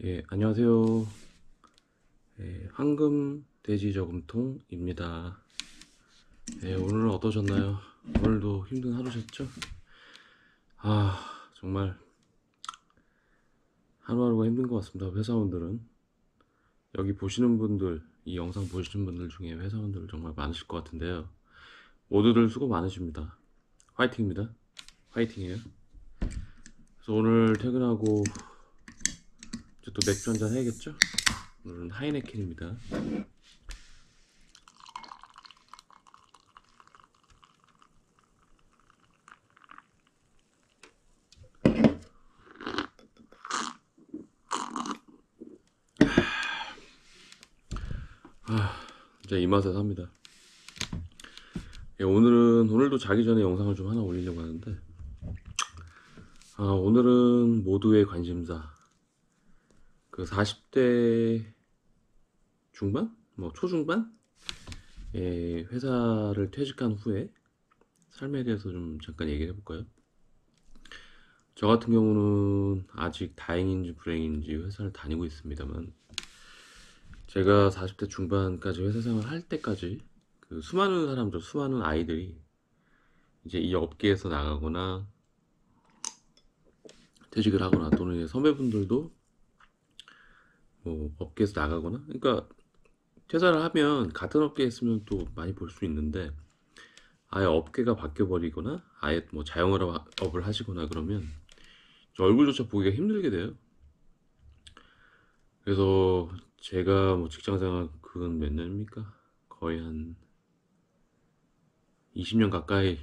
예, 안녕하세요. 예, 황금 돼지 저금통입니다. 예, 오늘은 어떠셨나요? 오늘도 힘든 하루셨죠? 정말 하루하루가 힘든 것 같습니다. 회사원들은. 여기 보시는 분들, 이 영상 보시는 분들 중에 회사원들 정말 많으실 것 같은데요. 모두들 수고 많으십니다. 화이팅입니다. 화이팅이에요. 그래서 오늘 퇴근하고 이제 또 맥주 한잔 해야겠죠? 오늘은 하이네켄입니다. 이제 이 맛에 삽니다. 예, 오늘도 자기 전에 영상을 좀 하나 올리려고 하는데, 오늘은 모두의 관심사. 그 40대 중반? 뭐 초중반? 예, 회사를 퇴직한 후에 삶에 대해서 좀 잠깐 얘기를 해볼까요? 저 같은 경우는 아직 다행인지 불행인지 회사를 다니고 있습니다만, 제가 40대 중반까지 회사 생활 할 때까지 그 수많은 사람들, 수많은 아이들이 이제 이 업계에서 나가거나 퇴직을 하거나 또는 이제 선배분들도 뭐 업계에서 나가거나, 그러니까 퇴사를 하면 같은 업계에 있으면 또 많이 볼 수 있는데, 아예 업계가 바뀌어 버리거나 아예 뭐 자영업을 하시거나 그러면 저 얼굴조차 보기가 힘들게 돼요. 그래서 제가 뭐 직장생활 그건 몇 년입니까? 거의 한 20년 가까이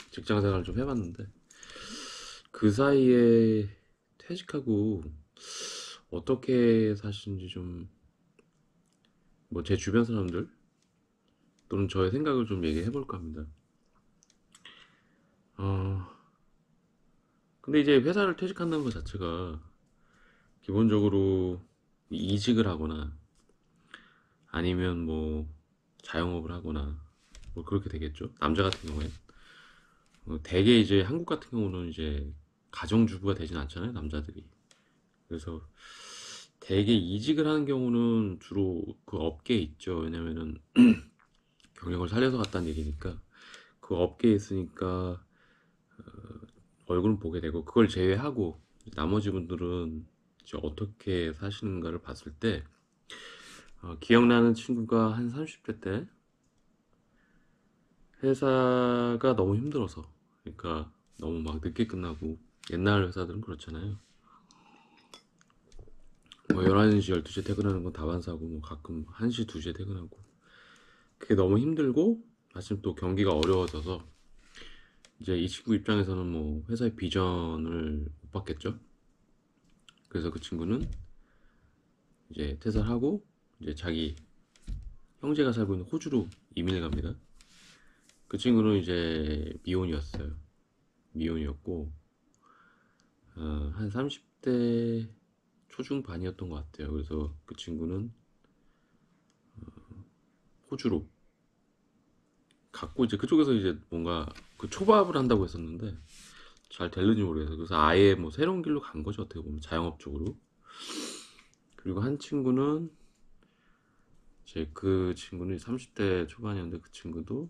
직장생활을 좀 해봤는데, 그 사이에 퇴직하고 어떻게 사시는지 좀 뭐 제 주변 사람들 또는 저의 생각을 좀 얘기해 볼까 합니다. 어, 근데 이제 회사를 퇴직한다는 것 자체가 기본적으로 이직을 하거나 아니면 뭐 자영업을 하거나 뭐 그렇게 되겠죠. 남자 같은 경우에 대개 이제 한국 같은 경우는 이제 가정주부가 되진 않잖아요, 남자들이. 그래서 대개 이직을 하는 경우는 주로 그 업계에 있죠. 왜냐면은 경력을 살려서 갔다는 얘기니까 그 업계에 있으니까 얼굴은 보게 되고, 그걸 제외하고 나머지 분들은 이제 어떻게 사시는가를 봤을 때, 기억나는 친구가 한 30대 때 회사가 너무 힘들어서, 그러니까 너무 막 늦게 끝나고, 옛날 회사들은 그렇잖아요. 뭐 11시, 12시에 퇴근하는 건 다반사고, 뭐 가끔 1시, 2시에 퇴근하고. 그게 너무 힘들고, 마침 또 경기가 어려워져서, 이제 이 친구 입장에서는 뭐 회사의 비전을 못 받겠죠. 그래서 그 친구는 이제 퇴사를 하고, 이제 자기 형제가 살고 있는 호주로 이민을 갑니다. 그 친구는 이제 미혼이었어요. 미혼이었고, 한 30대 초중반이었던 것 같아요. 그래서 그 친구는 호주로 갔고, 이제 그쪽에서 이제 뭔가 그 초밥을 한다고 했었는데 잘 될는지 모르겠어요. 그래서 아예 뭐 새로운 길로 간 거죠, 어떻게 보면 자영업 쪽으로. 그리고 한 친구는, 이제 그 친구는 30대 초반이었는데, 그 친구도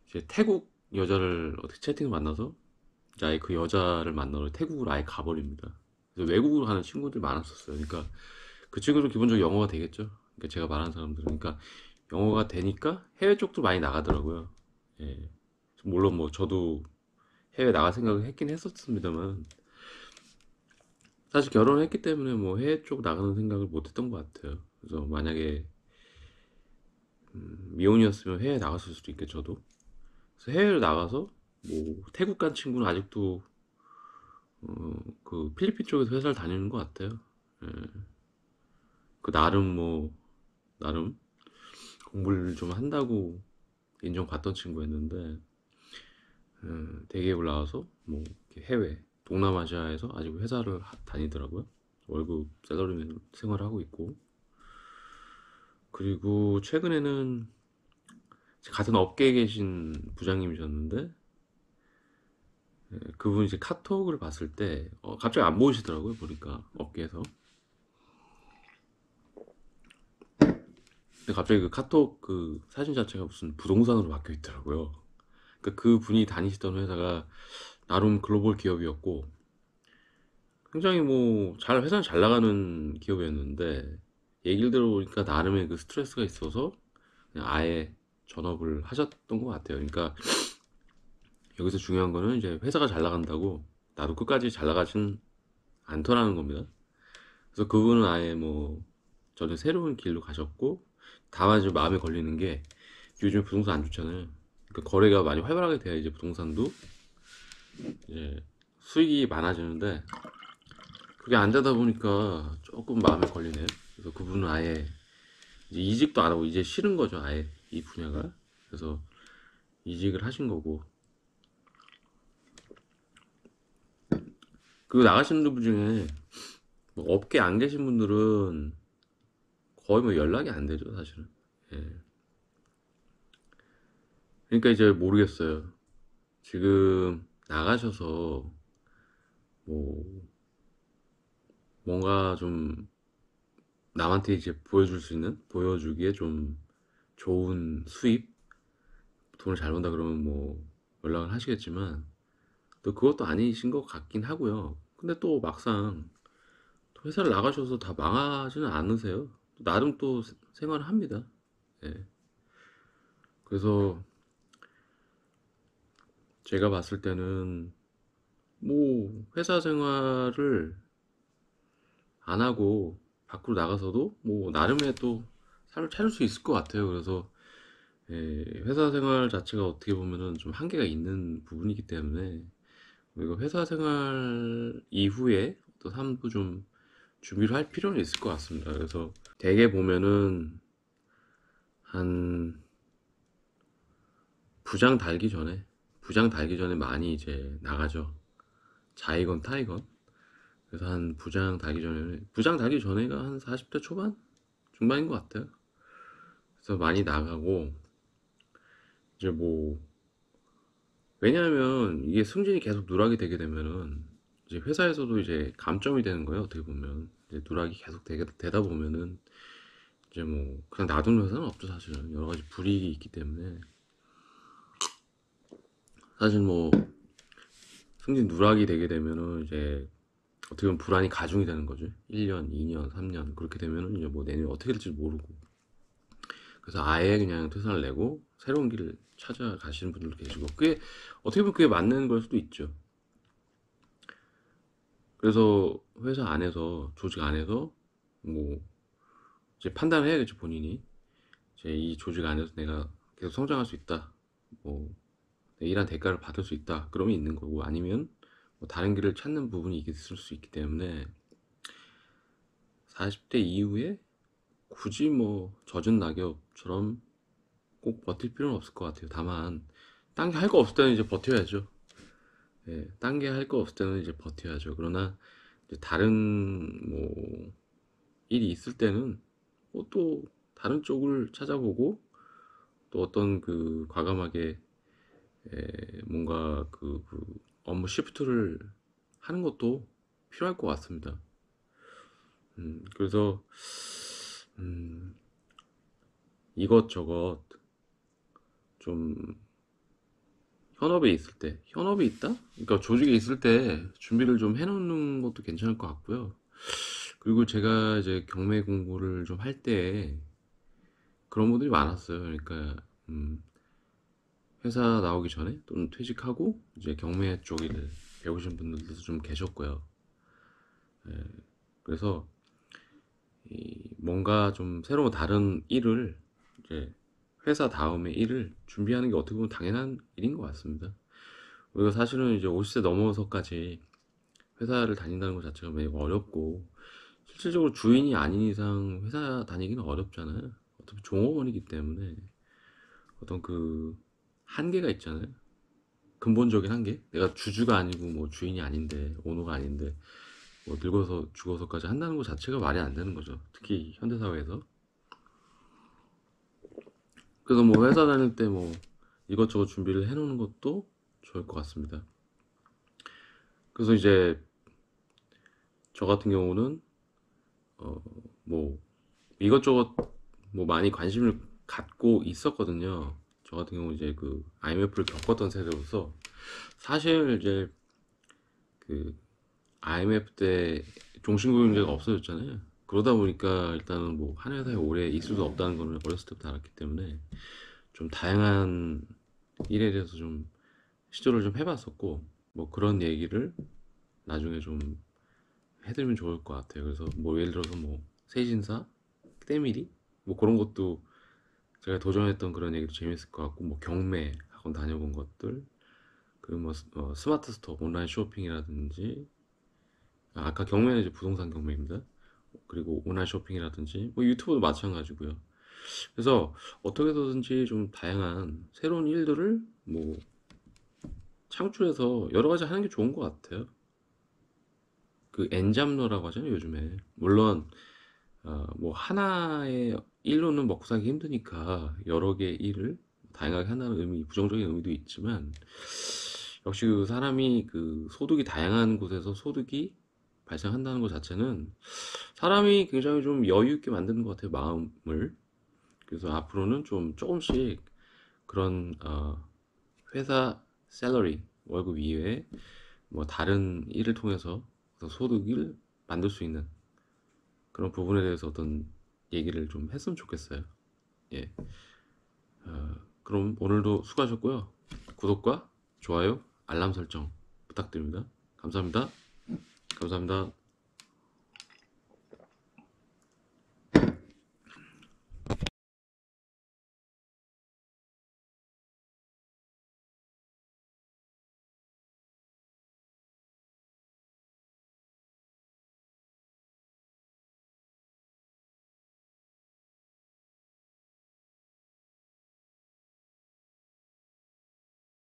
이제 태국 여자를 어떻게 채팅을 만나서 이제 아예 그 여자를 만나러 태국으로 아예 가버립니다. 그래서 외국으로 가는 친구들이 많았었어요. 그러니까 그 친구들은 기본적으로 영어가 되겠죠. 그러니까 제가 말하는 사람들은, 그러니까 영어가 되니까 해외 쪽도 많이 나가더라고요. 예. 물론 뭐 저도 해외 나갈 생각을 했긴 했었습니다만, 사실 결혼을 했기 때문에 뭐 해외 쪽 나가는 생각을 못 했던 것 같아요. 그래서 만약에 미혼이었으면 해외 나갔을 수도 있겠죠, 저도. 그래서 해외를 나가서 뭐 태국 간 친구는 아직도 그 필리핀 쪽에서 회사를 다니는 것 같아요. 예. 그 나름 공부를 좀 한다고 인정받던 친구였는데, 대기업을 나와서 뭐 이렇게 해외 동남아시아에서 아직 회사를 다니더라고요. 월급 샐러리맨 생활을 하고 있고, 그리고 최근에는 같은 업계에 계신 부장님이셨는데, 그분이 이제 카톡을 봤을 때 갑자기 안 보이시더라고요. 보니까 업계에서. 근데 갑자기 그 카톡 그 사진 자체가 무슨 부동산으로 바뀌어 있더라고요. 그러니까 그 분이 다니시던 회사가 나름 글로벌 기업이었고 굉장히 뭐 잘 회사는 잘 나가는 기업이었는데 얘기를 들어보니까 나름의 그 스트레스가 있어서 그냥 아예 전업을 하셨던 것 같아요. 그러니까 여기서 중요한 거는 이제 회사가 잘 나간다고 나도 끝까지 잘 나가진 않더라는 겁니다. 그래서 그분은 아예 뭐 전혀 새로운 길로 가셨고 다만 이제 마음에 걸리는 게 요즘 부동산 안 좋잖아요. 그러니까 거래가 많이 활발하게 돼야 이제 부동산도 이제 수익이 많아지는데 그게 안 되다 보니까 조금 마음에 걸리네요. 그래서 그분은 아예 이제 이직도 안 하고 이제 싫은 거죠, 아예 이 분야가. 그래서 이직을 하신 거고. 그 나가시는 분 중에 뭐 업계 안 계신 분들은 거의 뭐 연락이 안 되죠, 사실은. 예. 그러니까 이제 모르겠어요. 지금 나가셔서 뭐 뭔가 좀 남한테 이제 보여줄 수 있는, 보여주기에 좀 좋은 수입, 돈을 잘 번다 그러면 뭐 연락을 하시겠지만 또 그것도 아니신 것 같긴 하고요. 근데 또 막상 또 회사를 나가셔서 다 망하지는 않으세요. 나름 또 생활을 합니다. 예. 그래서 제가 봤을 때는 뭐 회사 생활을 안 하고 밖으로 나가서도 뭐 나름의 또 삶을 찾을 수 있을 것 같아요. 그래서 예, 회사 생활 자체가 어떻게 보면은 좀 한계가 있는 부분이기 때문에 그리고 회사 생활 이후에 또 삶도 좀 준비를 할 필요는 있을 것 같습니다. 그래서 대개 보면은 한 부장 달기 전에 많이 이제 나가죠. 자이건 타이건. 그래서 한 부장 달기 전에가 한 40대 초반? 중반인 것 같아요. 그래서 많이 나가고 이제 뭐 왜냐하면 이게 승진이 계속 누락이 되게 되면은 이제 회사에서도 이제 감점이 되는 거예요. 어떻게 보면 이제 누락이 계속 되다 보면은 이제 뭐 그냥 놔두는 회사는 없죠. 사실은 여러 가지 불이익이 있기 때문에 사실 뭐 승진 누락이 되게 되면은 이제 어떻게 보면 불안이 가중이 되는 거죠. 1년, 2년, 3년 그렇게 되면은 이제 뭐 내년에 어떻게 될지 모르고 그래서 아예 그냥 퇴사를 내고 새로운 길을 찾아가시는 분들도 계시고 그게 어떻게 보면 그게 맞는 걸 수도 있죠. 그래서 회사 안에서 조직 안에서 뭐 이제 판단을 해야겠죠 본인이 이제 이 조직 안에서 내가 계속 성장할 수 있다 뭐 일한 대가를 받을 수 있다 그러면 있는 거고 아니면 뭐 다른 길을 찾는 부분이 있을 수 있기 때문에 40대 이후에 굳이 뭐 젖은 낙엽처럼 꼭 버틸 필요는 없을 것 같아요. 다만 딴 게 할 거 없을 때는 이제 버텨야죠. 예, 딴 게 할 거 없을 때는 이제 버텨야죠. 그러나 이제 다른 뭐 일이 있을 때는 뭐 또 다른 쪽을 찾아보고 또 어떤 그 과감하게 뭔가 그 업무 시프트를 하는 것도 필요할 것 같습니다. 그래서 음, 이것저것 좀 현업에 있다? 그러니까 조직에 있을 때 준비를 좀 해놓는 것도 괜찮을 것 같고요. 그리고 제가 이제 경매 공부를 좀 할 때 그런 분들이 많았어요. 그러니까 음, 회사 나오기 전에 또는 퇴직하고 이제 경매 쪽을 배우신 분들도 좀 계셨고요. 그래서 이 뭔가 좀 새로운 다른 일을 이제 회사 다음에 일을 준비하는 게 어떻게 보면 당연한 일인 것 같습니다. 우리가 사실은 이제 50세 넘어서까지 회사를 다닌다는 것 자체가 매우 어렵고 실질적으로 주인이 아닌 이상 회사 다니기는 어렵잖아요. 어차피 종업원이기 때문에 어떤 그 한계가 있잖아요. 근본적인 한계. 내가 주주가 아니고 뭐 주인이 아닌데 오너가 아닌데 뭐 늙어서 죽어서까지 한다는 것 자체가 말이 안 되는 거죠. 특히 현대 사회에서. 그래서 뭐 회사 다닐 때 뭐 이것저것 준비를 해놓는 것도 좋을 것 같습니다. 그래서 이제 저 같은 경우는 뭐 이것저것 뭐 많이 관심을 갖고 있었거든요. 저 같은 경우 이제 그 IMF를 겪었던 세대로서 사실 이제 그 IMF 때 종신고용제가 없어졌잖아요. 그러다 보니까 일단은 뭐 한 회사에 오래 있을 수 없다는 거는 어렸을 때부터 알았기 때문에 좀 다양한 일에 대해서 좀 시도를 좀 해봤었고, 뭐 그런 얘기를 나중에 좀 해드리면 좋을 것 같아요. 그래서 뭐 예를 들어서 뭐 세신사, 때밀이 뭐 그런 것도 제가 도전했던 그런 얘기도 재밌을 것 같고, 뭐 경매 학원 다녀본 것들, 그리고 뭐 스마트 스토어 온라인 쇼핑이라든지, 아까 경매는 이제 부동산 경매입니다. 그리고 온라인 쇼핑이라든지 뭐 유튜브도 마찬가지고요. 그래서 어떻게 해서든지 좀 다양한 새로운 일들을 뭐 창출해서 여러 가지 하는 게 좋은 것 같아요. 그 엔잡러라고 하잖아요, 요즘에. 물론 뭐 하나의 일로는 먹고 살기 힘드니까 여러 개의 일을 다양하게 한다는 의미, 부정적인 의미도 있지만, 역시 그 사람이 그 소득이 다양한 곳에서 소득이 발생한다는 것 자체는 사람이 굉장히 좀 여유 있게 만드는 것 같아요, 마음을. 그래서 앞으로는 좀 조금씩 그런 회사 샐러리 월급 이외에 뭐 다른 일을 통해서 소득을 만들 수 있는 그런 부분에 대해서 어떤 얘기를 좀 했으면 좋겠어요. 예. 그럼 오늘도 수고하셨고요. 구독과 좋아요, 알람 설정 부탁드립니다. 감사합니다. 감사합니다.